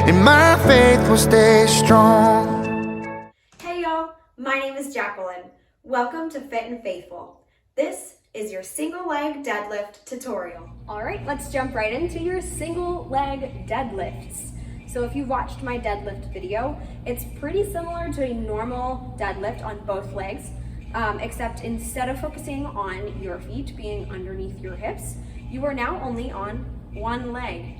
and my faith will stay strong. Hey y'all, my name is Jacqueline. Welcome to Fit and Faithful. This is your single leg deadlift tutorial. All right, let's jump right into your single leg deadlifts. So if you've watched my deadlift video, it's pretty similar to a normal deadlift on both legs, except instead of focusing on your feet being underneath your hips, you are now only on one leg.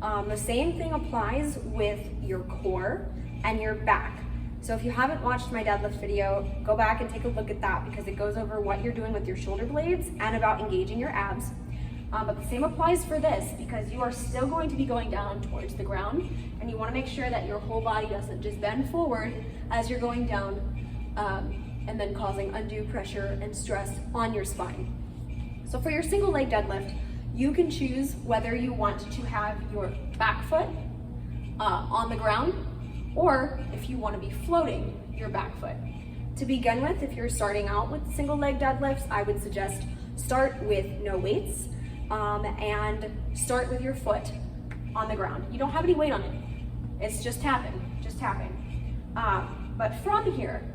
The same thing applies with your core and your back. So if you haven't watched my deadlift video, go back and take a look at that because it goes over what you're doing with your shoulder blades and about engaging your abs. But the same applies for this because you are still going to be going down towards the ground, and you want to make sure that your whole body doesn't just bend forward as you're going down and then causing undue pressure and stress on your spine. So for your single leg deadlift, you can choose whether you want to have your back foot on the ground or if you want to be floating your back foot. To begin with, if you're starting out with single leg deadlifts, I would suggest start with no weights and start with your foot on the ground. You don't have any weight on it. It's just tapping. But from here,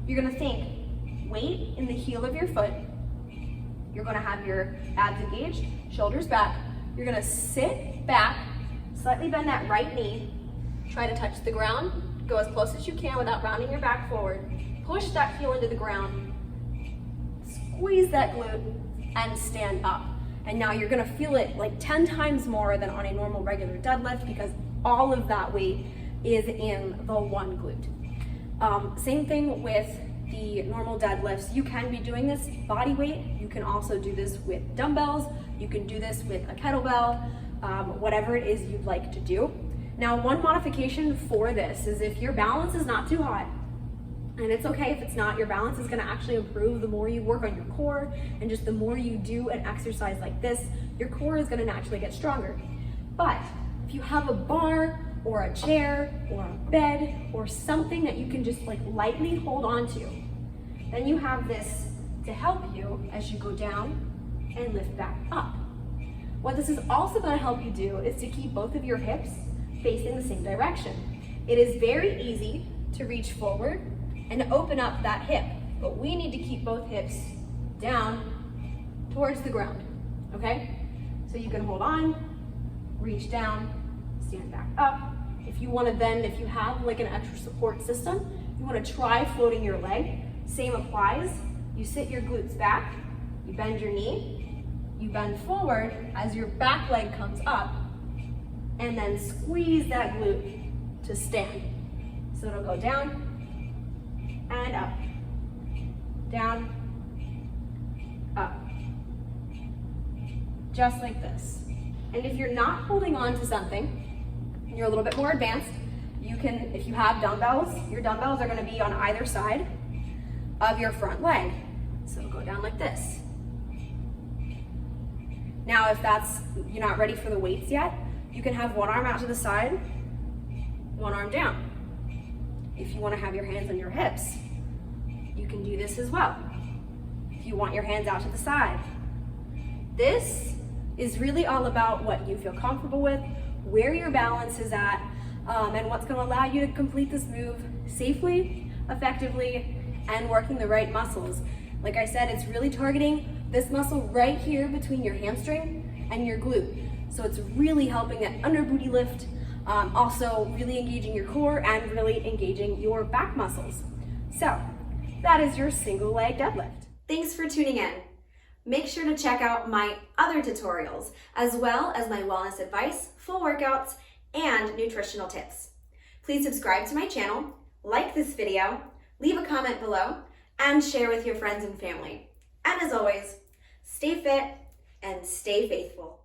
you're gonna think weight in the heel of your foot. You're gonna have your abs engaged, shoulders back. You're gonna sit back, slightly bend that right knee, try to touch the ground, go as close as you can without rounding your back forward. Push that heel into the ground, squeeze that glute, and stand up. And now you're gonna feel it like 10 times more than on a normal regular deadlift because all of that weight is in the one glute. Same thing with the normal deadlifts. You can be doing this body weight. You can also do this with dumbbells. You can do this with a kettlebell, whatever it is you'd like to do. Now, one modification for this is if your balance is not too hot, and it's okay if it's not, your balance is gonna actually improve the more you work on your core, and just the more you do an exercise like this, your core is gonna naturally get stronger. But if you have a bar or a chair or a bed or something that you can just like lightly hold on to, then you have this to help you as you go down and lift back up. What this is also gonna help you do is to keep both of your hips facing the same direction. It is very easy to reach forward and open up that hip, but we need to keep both hips down towards the ground, okay? So you can hold on, reach down, stand back up. If you want to then, if you have like an extra support system, you want to try floating your leg, same applies. You sit your glutes back, you bend your knee, you bend forward as your back leg comes up, and then squeeze that glute to stand. So it'll go down and up, down, up, just like this. And if you're not holding on to something, you're a little bit more advanced, you can, if you have dumbbells, your dumbbells are gonna be on either side of your front leg. So go down like this. Now, if you're not ready for the weights yet, you can have one arm out to the side, one arm down. If you want to have your hands on your hips, you can do this as well. If you want your hands out to the side. This is really all about what you feel comfortable with, where your balance is at, and what's going to allow you to complete this move safely, effectively, and working the right muscles. Like I said, it's really targeting this muscle right here between your hamstring and your glute. So it's really helping that under booty lift, also really engaging your core and really engaging your back muscles. So that is your single leg deadlift. Thanks for tuning in. Make sure to check out my other tutorials, as well as my wellness advice, full workouts, and nutritional tips. Please subscribe to my channel, like this video, leave a comment below, and share with your friends and family. And as always, stay fit and stay faithful.